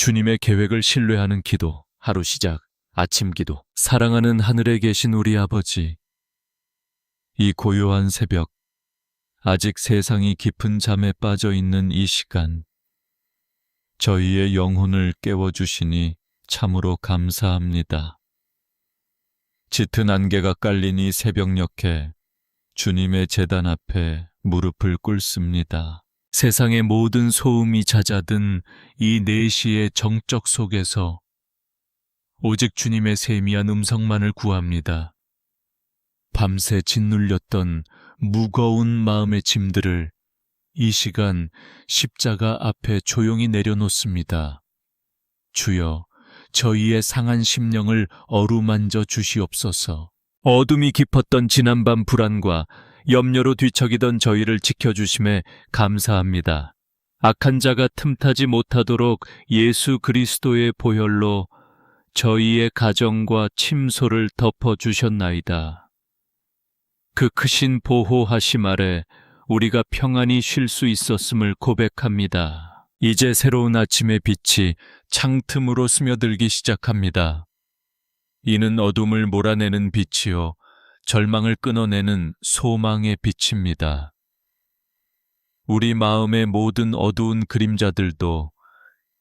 주님의 계획을 신뢰하는 기도, 하루 시작, 아침 기도. 사랑하는 하늘에 계신 우리 아버지, 이 고요한 새벽, 아직 세상이 깊은 잠에 빠져 있는 이 시간, 저희의 영혼을 깨워주시니 참으로 감사합니다. 짙은 안개가 깔린 이 새벽녘에 주님의 제단 앞에 무릎을 꿇습니다. 세상의 모든 소음이 잦아든 이 4시의 정적 속에서 오직 주님의 세미한 음성만을 구합니다. 밤새 짓눌렸던 무거운 마음의 짐들을 이 시간 십자가 앞에 조용히 내려놓습니다. 주여, 저희의 상한 심령을 어루만져 주시옵소서. 어둠이 깊었던 지난밤 불안과 염려로 뒤척이던 저희를 지켜주심에 감사합니다. 악한 자가 틈타지 못하도록 예수 그리스도의 보혈로 저희의 가정과 침소를 덮어주셨나이다. 그 크신 보호하심 아래 우리가 평안히 쉴 수 있었음을 고백합니다. 이제 새로운 아침의 빛이 창틈으로 스며들기 시작합니다. 이는 어둠을 몰아내는 빛이요, 절망을 끊어내는 소망의 빛입니다. 우리 마음의 모든 어두운 그림자들도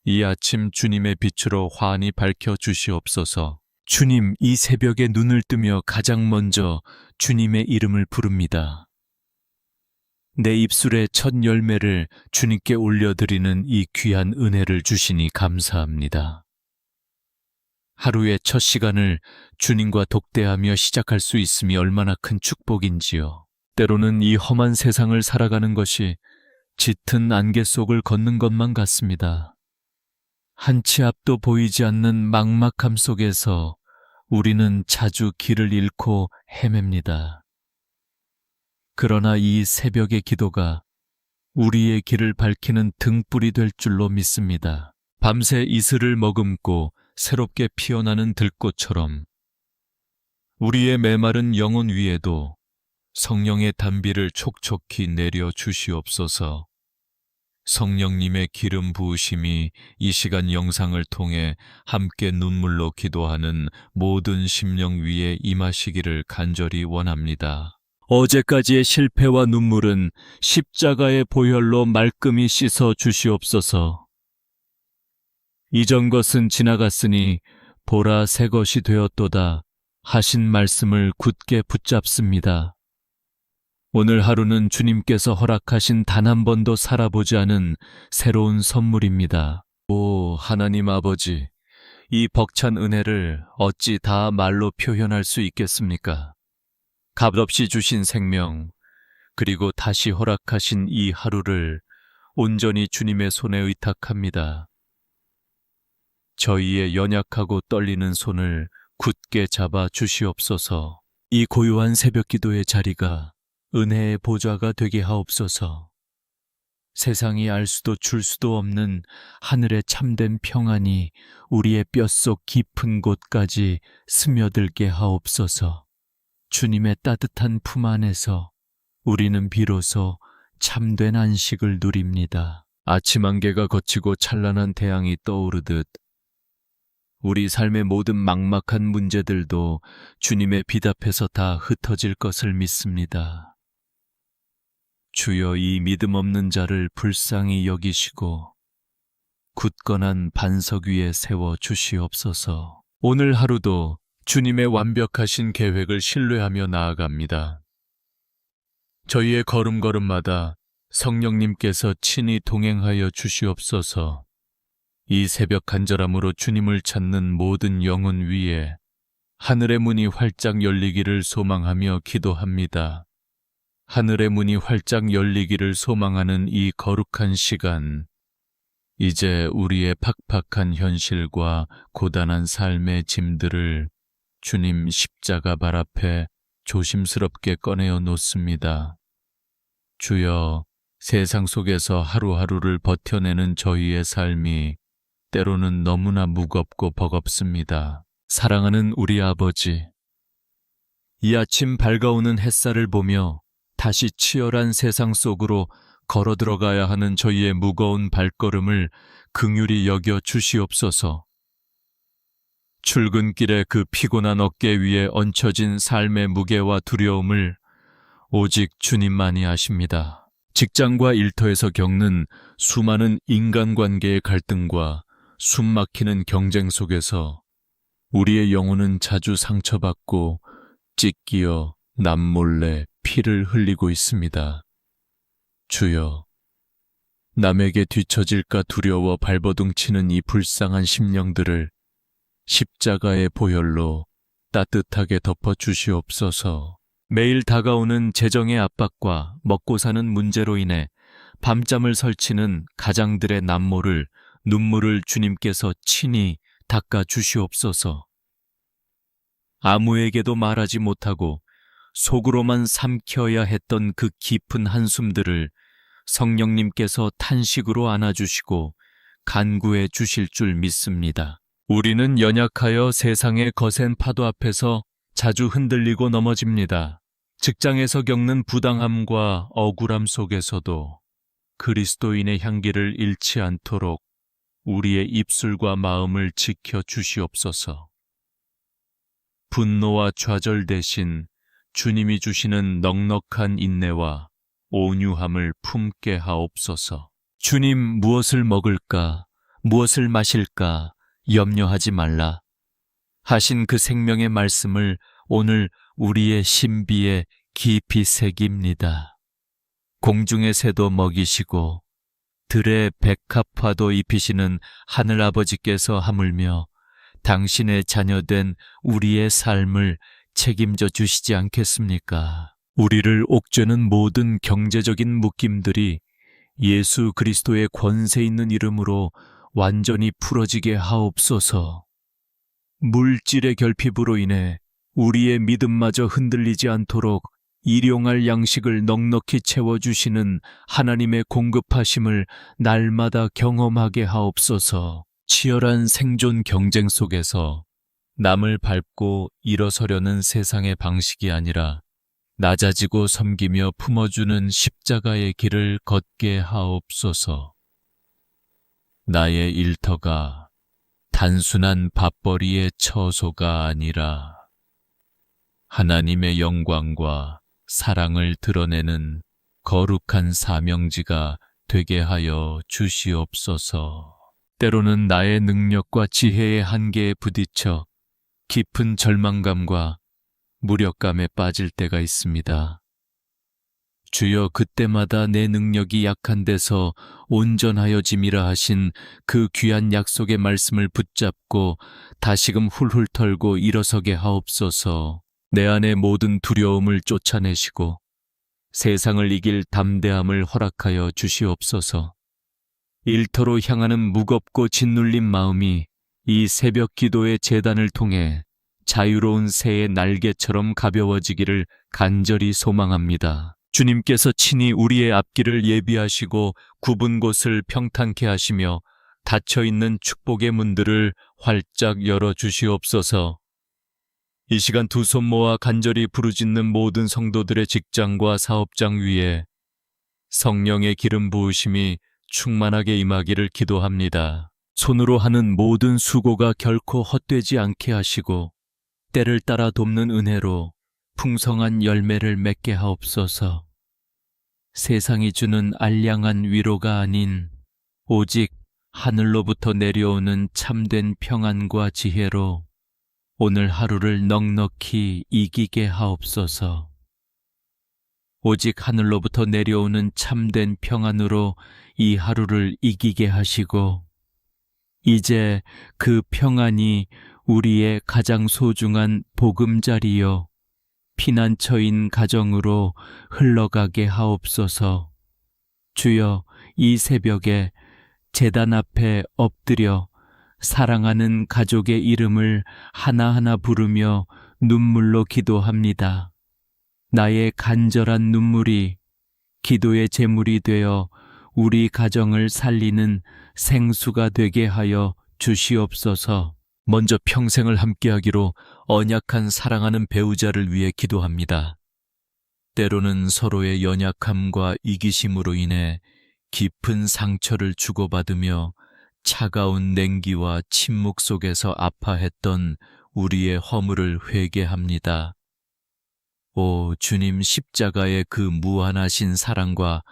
이 아침 주님의 빛으로 환히 밝혀 주시옵소서. 주님, 이 새벽에 눈을 뜨며 가장 먼저 주님의 이름을 부릅니다. 내 입술의 첫 열매를 주님께 올려드리는 이 귀한 은혜를 주시니 감사합니다. 하루의 첫 시간을 주님과 독대하며 시작할 수 있음이 얼마나 큰 축복인지요. 때로는 이 험한 세상을 살아가는 것이 짙은 안개 속을 걷는 것만 같습니다. 한치 앞도 보이지 않는 막막함 속에서 우리는 자주 길을 잃고 헤맵니다. 그러나 이 새벽의 기도가 우리의 길을 밝히는 등불이 될 줄로 믿습니다. 밤새 이슬을 머금고 새롭게 피어나는 들꽃처럼 우리의 메마른 영혼 위에도 성령의 단비를 촉촉히 내려 주시옵소서. 성령님의 기름 부으심이 이 시간 영상을 통해 함께 눈물로 기도하는 모든 심령 위에 임하시기를 간절히 원합니다. 어제까지의 실패와 눈물은 십자가의 보혈로 말끔히 씻어 주시옵소서. 이전 것은 지나갔으니 보라 새 것이 되었도다 하신 말씀을 굳게 붙잡습니다. 오늘 하루는 주님께서 허락하신 단 한 번도 살아보지 않은 새로운 선물입니다. 오 하나님 아버지, 이 벅찬 은혜를 어찌 다 말로 표현할 수 있겠습니까? 값없이 주신 생명, 그리고 다시 허락하신 이 하루를 온전히 주님의 손에 의탁합니다. 저희의 연약하고 떨리는 손을 굳게 잡아 주시옵소서. 이 고요한 새벽 기도의 자리가 은혜의 보좌가 되게 하옵소서. 세상이 알 수도 줄 수도 없는 하늘의 참된 평안이 우리의 뼛속 깊은 곳까지 스며들게 하옵소서. 주님의 따뜻한 품 안에서 우리는 비로소 참된 안식을 누립니다. 아침 안개가 걷히고 찬란한 태양이 떠오르듯 우리 삶의 모든 막막한 문제들도 주님의 빛 앞에서 다 흩어질 것을 믿습니다. 주여, 이 믿음 없는 자를 불쌍히 여기시고 굳건한 반석 위에 세워 주시옵소서. 오늘 하루도 주님의 완벽하신 계획을 신뢰하며 나아갑니다. 저희의 걸음걸음마다 성령님께서 친히 동행하여 주시옵소서. 이 새벽 간절함으로 주님을 찾는 모든 영혼 위에 하늘의 문이 활짝 열리기를 소망하며 기도합니다. 하늘의 문이 활짝 열리기를 소망하는 이 거룩한 시간, 이제 우리의 팍팍한 현실과 고단한 삶의 짐들을 주님 십자가 발 앞에 조심스럽게 꺼내어 놓습니다. 주여, 세상 속에서 하루하루를 버텨내는 저희의 삶이 때로는 너무나 무겁고 버겁습니다. 사랑하는 우리 아버지, 이 아침 밝아오는 햇살을 보며 다시 치열한 세상 속으로 걸어 들어가야 하는 저희의 무거운 발걸음을 긍휼히 여겨 주시옵소서. 출근길에 그 피곤한 어깨 위에 얹혀진 삶의 무게와 두려움을 오직 주님만이 아십니다. 직장과 일터에서 겪는 수많은 인간관계의 갈등과 숨막히는 경쟁 속에서 우리의 영혼은 자주 상처받고 찢기어 남몰래 피를 흘리고 있습니다. 주여, 남에게 뒤처질까 두려워 발버둥치는 이 불쌍한 심령들을 십자가의 보혈로 따뜻하게 덮어주시옵소서. 매일 다가오는 재정의 압박과 먹고 사는 문제로 인해 밤잠을 설치는 가장들의 남모를 눈물을 주님께서 친히 닦아 주시옵소서. 아무에게도 말하지 못하고 속으로만 삼켜야 했던 그 깊은 한숨들을 성령님께서 탄식으로 안아주시고 간구해 주실 줄 믿습니다. 우리는 연약하여 세상의 거센 파도 앞에서 자주 흔들리고 넘어집니다. 직장에서 겪는 부당함과 억울함 속에서도 그리스도인의 향기를 잃지 않도록 우리의 입술과 마음을 지켜 주시옵소서. 분노와 좌절 대신 주님이 주시는 넉넉한 인내와 온유함을 품게 하옵소서. 주님, 무엇을 먹을까, 무엇을 마실까 염려하지 말라 하신 그 생명의 말씀을 오늘 우리의 신비에 깊이 새깁니다. 공중의 새도 먹이시고 들의 백합화도 입히시는 하늘아버지께서 하물며 당신의 자녀된 우리의 삶을 책임져 주시지 않겠습니까? 우리를 옥죄는 모든 경제적인 묶임들이 예수 그리스도의 권세 있는 이름으로 완전히 풀어지게 하옵소서. 물질의 결핍으로 인해 우리의 믿음마저 흔들리지 않도록 일용할 양식을 넉넉히 채워주시는 하나님의 공급하심을 날마다 경험하게 하옵소서. 치열한 생존 경쟁 속에서 남을 밟고 일어서려는 세상의 방식이 아니라 낮아지고 섬기며 품어주는 십자가의 길을 걷게 하옵소서. 나의 일터가 단순한 밥벌이의 처소가 아니라 하나님의 영광과 사랑을 드러내는 거룩한 사명지가 되게 하여 주시옵소서. 때로는 나의 능력과 지혜의 한계에 부딪혀 깊은 절망감과 무력감에 빠질 때가 있습니다. 주여, 그때마다 내 능력이 약한 데서 온전하여짐이라 하신 그 귀한 약속의 말씀을 붙잡고 다시금 훌훌 털고 일어서게 하옵소서. 내 안의 모든 두려움을 쫓아내시고 세상을 이길 담대함을 허락하여 주시옵소서. 일터로 향하는 무겁고 짓눌린 마음이 이 새벽 기도의 제단을 통해 자유로운 새의 날개처럼 가벼워지기를 간절히 소망합니다. 주님께서 친히 우리의 앞길을 예비하시고 굽은 곳을 평탄케 하시며 닫혀있는 축복의 문들을 활짝 열어주시옵소서. 이 시간 두 손 모아 간절히 부르짖는 모든 성도들의 직장과 사업장 위에 성령의 기름 부으심이 충만하게 임하기를 기도합니다. 손으로 하는 모든 수고가 결코 헛되지 않게 하시고 때를 따라 돕는 은혜로 풍성한 열매를 맺게 하옵소서. 세상이 주는 알량한 위로가 아닌 오직 하늘로부터 내려오는 참된 평안과 지혜로 오늘 하루를 넉넉히 이기게 하옵소서. 오직 하늘로부터 내려오는 참된 평안으로 이 하루를 이기게 하시고 이제 그 평안이 우리의 가장 소중한 보금자리요 피난처인 가정으로 흘러가게 하옵소서. 주여, 이 새벽에 제단 앞에 엎드려 사랑하는 가족의 이름을 하나하나 부르며 눈물로 기도합니다. 나의 간절한 눈물이 기도의 제물이 되어 우리 가정을 살리는 생수가 되게 하여 주시옵소서. 먼저 평생을 함께하기로 언약한 사랑하는 배우자를 위해 기도합니다. 때로는 서로의 연약함과 이기심으로 인해 깊은 상처를 주고받으며 차가운 냉기와 침묵 속에서 아파했던 우리의 허물을 회개합니다. 오 주님, 십자가의 그 무한하신 사랑과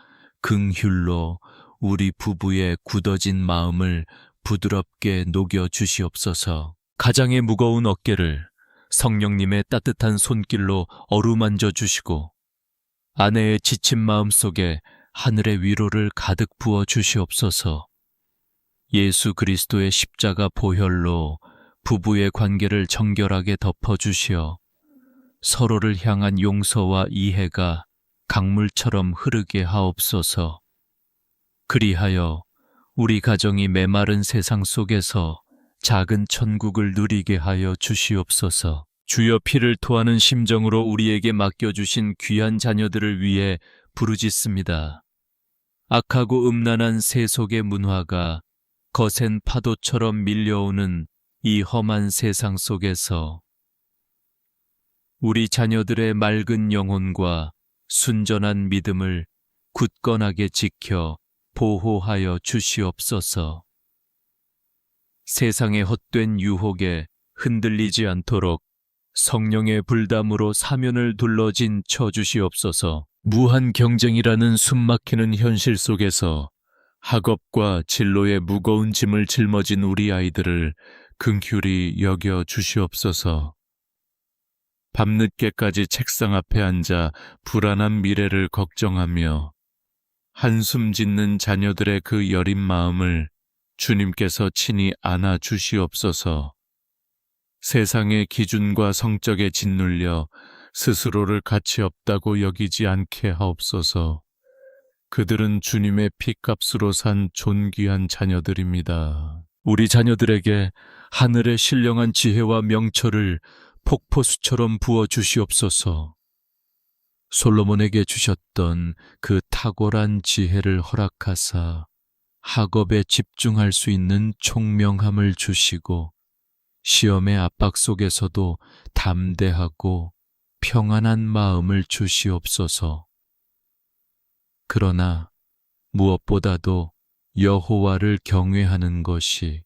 긍휼로 우리 부부의 굳어진 마음을 부드럽게 녹여 주시옵소서. 가장의 무거운 어깨를 성령님의 따뜻한 손길로 어루만져 주시고 아내의 지친 마음 속에 하늘의 위로를 가득 부어 주시옵소서. 예수 그리스도의 십자가 보혈로 부부의 관계를 정결하게 덮어 주시어 서로를 향한 용서와 이해가 강물처럼 흐르게 하옵소서. 그리하여 우리 가정이 메마른 세상 속에서 작은 천국을 누리게 하여 주시옵소서. 주여, 피를 토하는 심정으로 우리에게 맡겨주신 귀한 자녀들을 위해 부르짖습니다. 악하고 음란한 세속의 문화가 거센 파도처럼 밀려오는 이 험한 세상 속에서 우리 자녀들의 맑은 영혼과 순전한 믿음을 굳건하게 지켜 보호하여 주시옵소서. 세상의 헛된 유혹에 흔들리지 않도록 성령의 불담으로 사면을 둘러진 쳐주시옵소서. 무한 경쟁이라는 숨막히는 현실 속에서 학업과 진로의 무거운 짐을 짊어진 우리 아이들을 긍휼히 여겨 주시옵소서. 밤늦게까지 책상 앞에 앉아 불안한 미래를 걱정하며 한숨 짓는 자녀들의 그 여린 마음을 주님께서 친히 안아 주시옵소서. 세상의 기준과 성적에 짓눌려 스스로를 가치 없다고 여기지 않게 하옵소서. 그들은 주님의 피값으로 산 존귀한 자녀들입니다. 우리 자녀들에게 하늘의 신령한 지혜와 명철을 폭포수처럼 부어 주시옵소서. 솔로몬에게 주셨던 그 탁월한 지혜를 허락하사 학업에 집중할 수 있는 총명함을 주시고 시험의 압박 속에서도 담대하고 평안한 마음을 주시옵소서. 그러나 무엇보다도 여호와를 경외하는 것이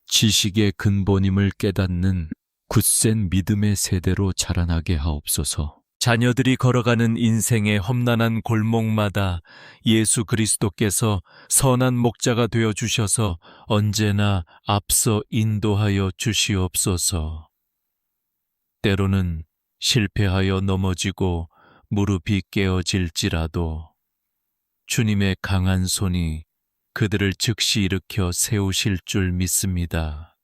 지식의 근본임을 깨닫는 굳센 믿음의 세대로 자라나게 하옵소서. 자녀들이 걸어가는 인생의 험난한 골목마다 예수 그리스도께서 선한 목자가 되어 주셔서 언제나 앞서 인도하여 주시옵소서. 때로는 실패하여 넘어지고 무릎이 깨어질지라도 주님의 강한 손이 그들을 즉시 일으켜 세우실 줄 믿습니다.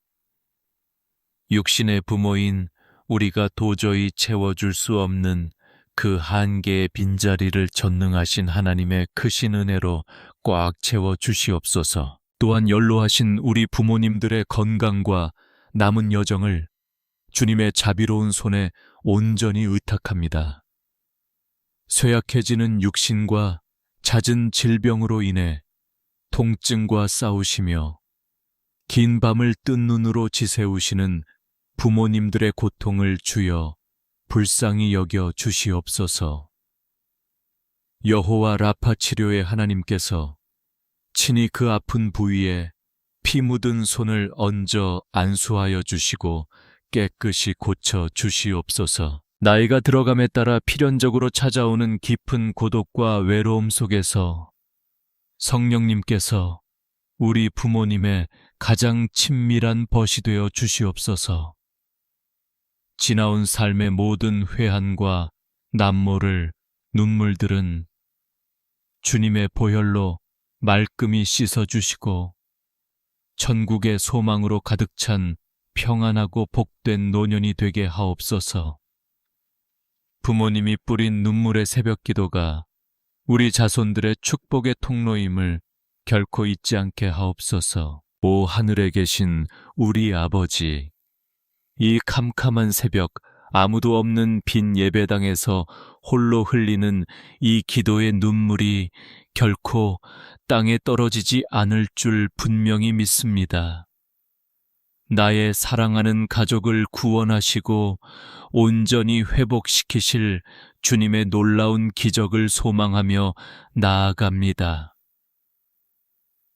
육신의 부모인 우리가 도저히 채워줄 수 없는 그 한계의 빈자리를 전능하신 하나님의 크신 은혜로 꽉 채워 주시옵소서. 또한 연로하신 우리 부모님들의 건강과 남은 여정을 주님의 자비로운 손에 온전히 의탁합니다. 쇠약해지는 육신과 잦은 질병으로 인해 통증과 싸우시며 긴 밤을 뜬 눈으로 지새우시는 부모님들의 고통을 주여 불쌍히 여겨 주시옵소서. 여호와 라파 치료의 하나님께서 친히 그 아픈 부위에 피 묻은 손을 얹어 안수하여 주시고 깨끗이 고쳐 주시옵소서. 나이가 들어감에 따라 필연적으로 찾아오는 깊은 고독과 외로움 속에서 성령님께서 우리 부모님의 가장 친밀한 벗이 되어 주시옵소서. 지나온 삶의 모든 회한과 남모를 눈물들은 주님의 보혈로 말끔히 씻어주시고 천국의 소망으로 가득 찬 평안하고 복된 노년이 되게 하옵소서. 부모님이 뿌린 눈물의 새벽 기도가 우리 자손들의 축복의 통로임을 결코 잊지 않게 하옵소서. 오 하늘에 계신 우리 아버지, 이 캄캄한 새벽 아무도 없는 빈 예배당에서 홀로 흘리는 이 기도의 눈물이 결코 땅에 떨어지지 않을 줄 분명히 믿습니다. 나의 사랑하는 가족을 구원하시고 온전히 회복시키실 주님의 놀라운 기적을 소망하며 나아갑니다.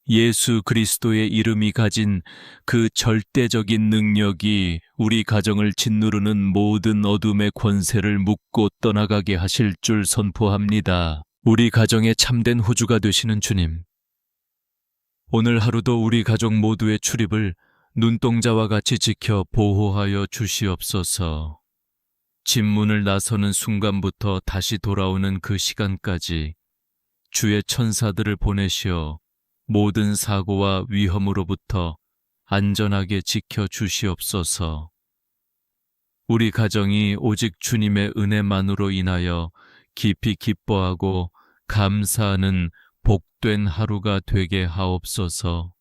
예수 그리스도의 이름이 가진 그 절대적인 능력이 우리 가정을 짓누르는 모든 어둠의 권세를 묶고 떠나가게 하실 줄 선포합니다. 우리 가정의 참된 호주가 되시는 주님, 오늘 하루도 우리 가족 모두의 출입을 눈동자와 같이 지켜 보호하여 주시옵소서. 집 문을 나서는 순간부터 다시 돌아오는 그 시간까지 주의 천사들을 보내시어 모든 사고와 위험으로부터 안전하게 지켜 주시옵소서. 우리 가정이 오직 주님의 은혜만으로 인하여 깊이 기뻐하고 감사하는 복된 하루가 되게 하옵소서.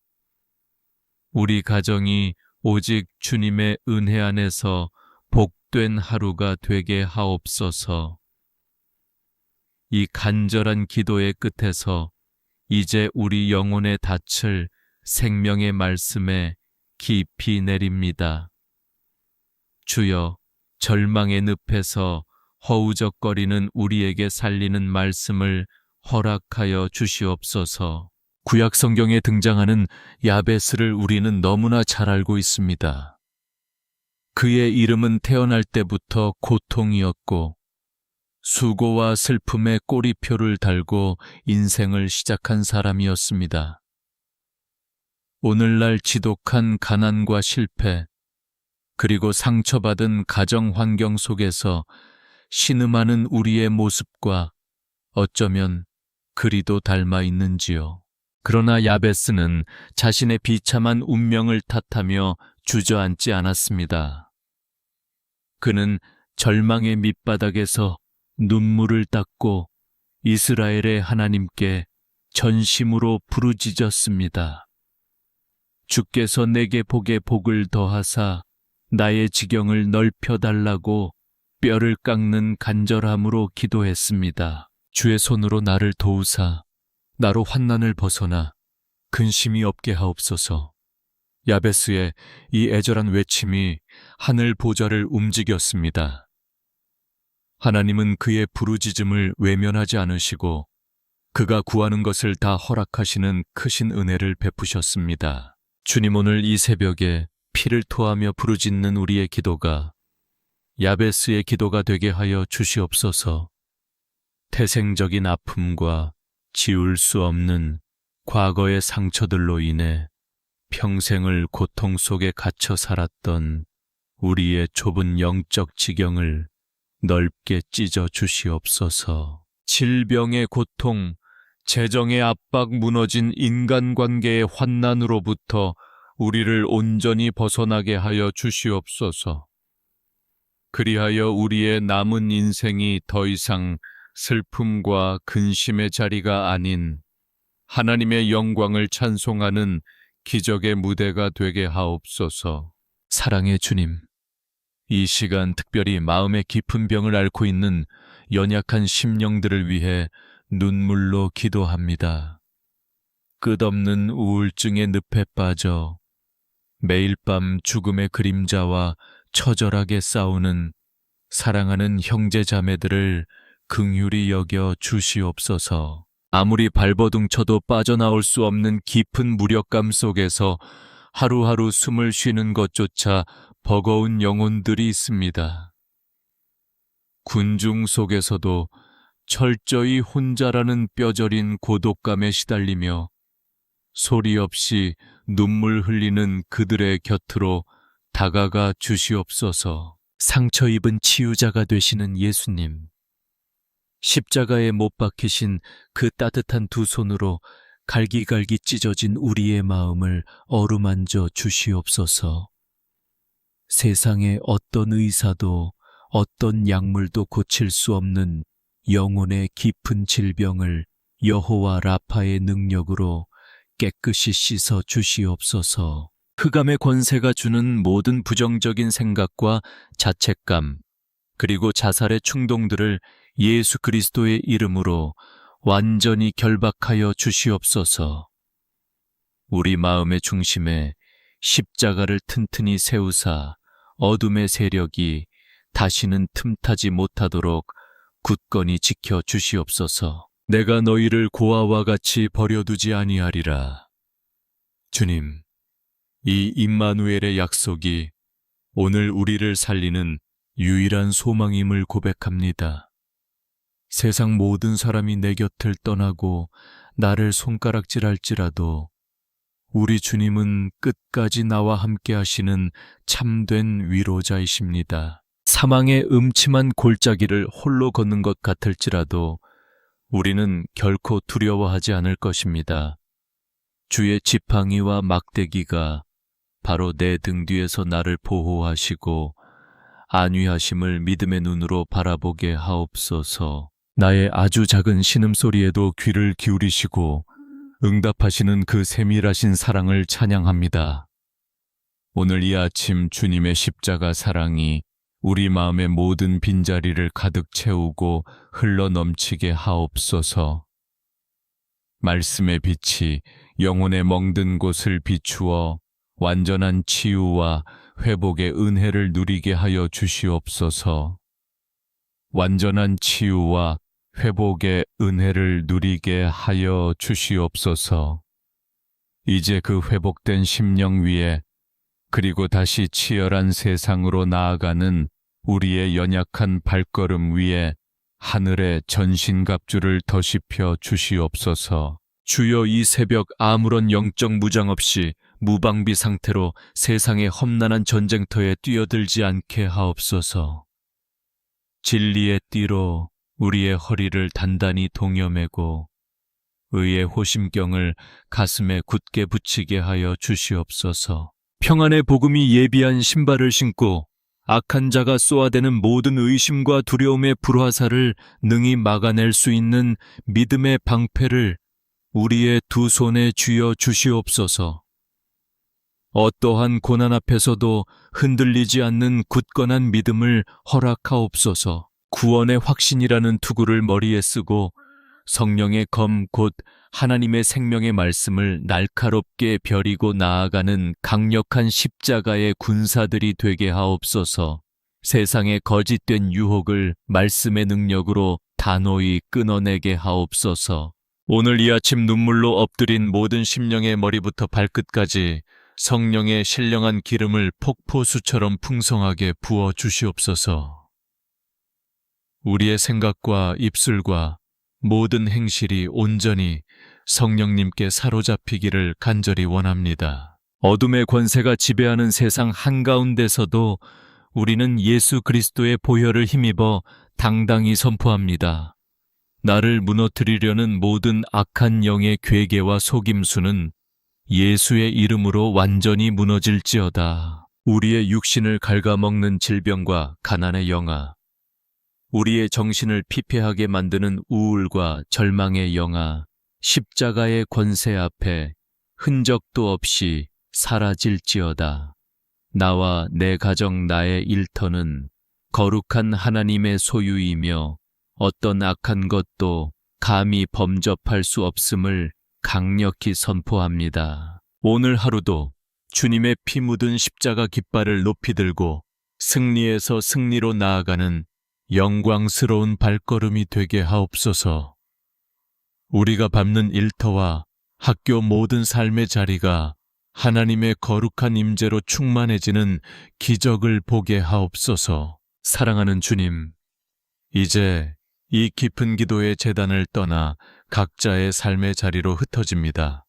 우리 가정이 오직 주님의 은혜 안에서 복된 하루가 되게 하옵소서. 이 간절한 기도의 끝에서 이제 우리 영혼의 닻을 생명의 말씀에 깊이 내립니다. 주여, 절망의 늪에서 허우적거리는 우리에게 살리는 말씀을 허락하여 주시옵소서. 구약 성경에 등장하는 야베스를 우리는 너무나 잘 알고 있습니다. 그의 이름은 태어날 때부터 고통이었고 수고와 슬픔의 꼬리표를 달고 인생을 시작한 사람이었습니다. 오늘날 지독한 가난과 실패, 그리고 상처받은 가정 환경 속에서 신음하는 우리의 모습과 어쩌면 그리도 닮아 있는지요. 그러나 야베스는 자신의 비참한 운명을 탓하며 주저앉지 않았습니다. 그는 절망의 밑바닥에서 눈물을 닦고 이스라엘의 하나님께 전심으로 부르짖었습니다. 주께서 내게 복에 복을 더하사 나의 지경을 넓혀달라고 뼈를 깎는 간절함으로 기도했습니다. 주의 손으로 나를 도우사 나로 환난을 벗어나 근심이 없게 하옵소서. 야베스의 이 애절한 외침이 하늘 보좌를 움직였습니다. 하나님은 그의 부르짖음을 외면하지 않으시고 그가 구하는 것을 다 허락하시는 크신 은혜를 베푸셨습니다. 주님, 오늘 이 새벽에 피를 토하며 부르짖는 우리의 기도가 야베스의 기도가 되게 하여 주시옵소서. 태생적인 아픔과 지울 수 없는 과거의 상처들로 인해 평생을 고통 속에 갇혀 살았던 우리의 좁은 영적 지경을 넓게 찢어 주시옵소서. 질병의 고통, 재정의 압박, 무너진 인간관계의 환난으로부터 우리를 온전히 벗어나게 하여 주시옵소서. 그리하여 우리의 남은 인생이 더 이상 슬픔과 근심의 자리가 아닌 하나님의 영광을 찬송하는 기적의 무대가 되게 하옵소서. 사랑의 주님, 이 시간 특별히 마음의 깊은 병을 앓고 있는 연약한 심령들을 위해 눈물로 기도합니다. 끝없는 우울증의 늪에 빠져 매일 밤 죽음의 그림자와 처절하게 싸우는 사랑하는 형제 자매들을 긍휼히 여겨 주시옵소서. 아무리 발버둥 쳐도 빠져나올 수 없는 깊은 무력감 속에서 하루하루 숨을 쉬는 것조차 버거운 영혼들이 있습니다. 군중 속에서도 철저히 혼자라는 뼈저린 고독감에 시달리며 소리 없이 눈물 흘리는 그들의 곁으로 다가가 주시옵소서. 상처 입은 치유자가 되시는 예수님, 십자가에 못 박히신 그 따뜻한 두 손으로 갈기갈기 찢어진 우리의 마음을 어루만져 주시옵소서. 세상의 어떤 의사도 어떤 약물도 고칠 수 없는 영혼의 깊은 질병을 여호와 라파의 능력으로 깨끗이 씻어 주시옵소서. 흑암의 권세가 주는 모든 부정적인 생각과 자책감, 그리고 자살의 충동들을 예수 그리스도의 이름으로 완전히 결박하여 주시옵소서. 우리 마음의 중심에 십자가를 튼튼히 세우사 어둠의 세력이 다시는 틈타지 못하도록 굳건히 지켜 주시옵소서. 내가 너희를 고아와 같이 버려두지 아니하리라. 주님, 이 임마누엘의 약속이 오늘 우리를 살리는 유일한 소망임을 고백합니다. 세상 모든 사람이 내 곁을 떠나고 나를 손가락질할지라도 우리 주님은 끝까지 나와 함께 하시는 참된 위로자이십니다. 사망의 음침한 골짜기를 홀로 걷는 것 같을지라도 우리는 결코 두려워하지 않을 것입니다. 주의 지팡이와 막대기가 바로 내 등 뒤에서 나를 보호하시고 안위하심을 믿음의 눈으로 바라보게 하옵소서. 나의 아주 작은 신음소리에도 귀를 기울이시고 응답하시는 그 세밀하신 사랑을 찬양합니다. 오늘 이 아침 주님의 십자가 사랑이 우리 마음의 모든 빈자리를 가득 채우고 흘러넘치게 하옵소서. 말씀의 빛이 영혼의 멍든 곳을 비추어 완전한 치유와 회복의 은혜를 누리게 하여 주시옵소서. 완전한 치유와 회복의 은혜를 누리게 하여 주시옵소서. 이제 그 회복된 심령 위에 그리고 다시 치열한 세상으로 나아가는 우리의 연약한 발걸음 위에 하늘의 전신갑주를 더십혀 주시옵소서. 주여, 이 새벽 아무런 영적 무장 없이 무방비 상태로 세상의 험난한 전쟁터에 뛰어들지 않게 하옵소서. 진리의 띠로 우리의 허리를 단단히 동여매고 의의 호심경을 가슴에 굳게 붙이게 하여 주시옵소서. 평안의 복음이 예비한 신발을 신고 악한 자가 쏘아대는 모든 의심과 두려움의 불화살을 능히 막아낼 수 있는 믿음의 방패를 우리의 두 손에 쥐어 주시옵소서. 어떠한 고난 앞에서도 흔들리지 않는 굳건한 믿음을 허락하옵소서. 구원의 확신이라는 투구를 머리에 쓰고 성령의 검 곧 하나님의 생명의 말씀을 날카롭게 벼리고 나아가는 강력한 십자가의 군사들이 되게 하옵소서. 세상의 거짓된 유혹을 말씀의 능력으로 단호히 끊어내게 하옵소서. 오늘 이 아침 눈물로 엎드린 모든 심령의 머리부터 발끝까지 성령의 신령한 기름을 폭포수처럼 풍성하게 부어 주시옵소서. 우리의 생각과 입술과 모든 행실이 온전히 성령님께 사로잡히기를 간절히 원합니다. 어둠의 권세가 지배하는 세상 한가운데서도 우리는 예수 그리스도의 보혈을 힘입어 당당히 선포합니다. 나를 무너뜨리려는 모든 악한 영의 괴계와 속임수는 예수의 이름으로 완전히 무너질지어다. 우리의 육신을 갉아먹는 질병과 가난의 영아, 우리의 정신을 피폐하게 만드는 우울과 절망의 영아, 십자가의 권세 앞에 흔적도 없이 사라질지어다. 나와 내 가정, 나의 일터는 거룩한 하나님의 소유이며 어떤 악한 것도 감히 범접할 수 없음을 강력히 선포합니다. 오늘 하루도 주님의 피 묻은 십자가 깃발을 높이 들고 승리에서 승리로 나아가는 영광스러운 발걸음이 되게 하옵소서. 우리가 밟는 일터와 학교 모든 삶의 자리가 하나님의 거룩한 임재로 충만해지는 기적을 보게 하옵소서. 사랑하는 주님, 이제 이 깊은 기도의 제단을 떠나 각자의 삶의 자리로 흩어집니다.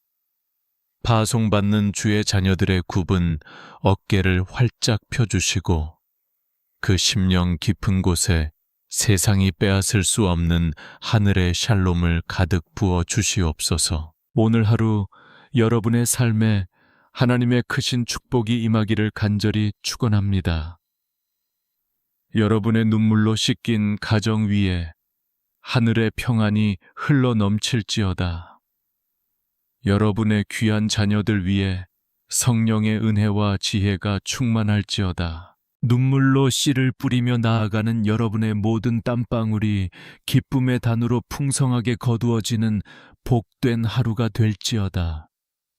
파송받는 주의 자녀들의 굽은 어깨를 활짝 펴주시고 그 심령 깊은 곳에 세상이 빼앗을 수 없는 하늘의 샬롬을 가득 부어 주시옵소서. 오늘 하루 여러분의 삶에 하나님의 크신 축복이 임하기를 간절히 축원합니다. 여러분의 눈물로 씻긴 가정 위에 하늘의 평안이 흘러넘칠지어다. 여러분의 귀한 자녀들 위에 성령의 은혜와 지혜가 충만할지어다. 눈물로 씨를 뿌리며 나아가는 여러분의 모든 땀방울이 기쁨의 단으로 풍성하게 거두어지는 복된 하루가 될지어다.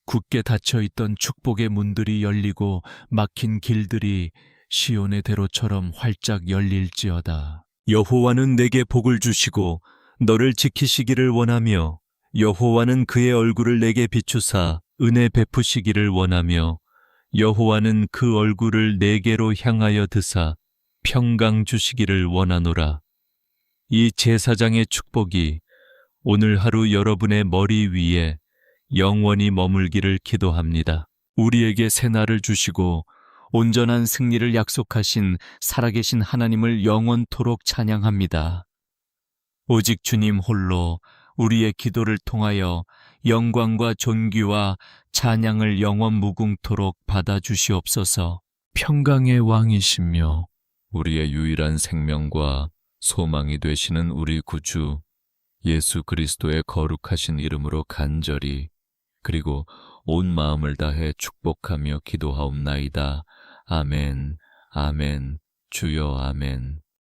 굳게 닫혀있던 축복의 문들이 열리고 막힌 길들이 시온의 대로처럼 활짝 열릴지어다. 여호와는 내게 복을 주시고 너를 지키시기를 원하며 여호와는 그의 얼굴을 내게 비추사 은혜 베푸시기를 원하며 여호와는 그 얼굴을 내게로 향하여 드사 평강 주시기를 원하노라. 이 제사장의 축복이 오늘 하루 여러분의 머리 위에 영원히 머물기를 기도합니다. 우리에게 새날을 주시고 온전한 승리를 약속하신 살아계신 하나님을 영원토록 찬양합니다. 오직 주님 홀로 우리의 기도를 통하여 영광과 존귀와 찬양을 영원 무궁토록 받아주시옵소서. 평강의 왕이시며 우리의 유일한 생명과 소망이 되시는 우리 구주 예수 그리스도의 거룩하신 이름으로 간절히 그리고 온 마음을 다해 축복하며 기도하옵나이다. 아멘, 아멘, 주여 아멘.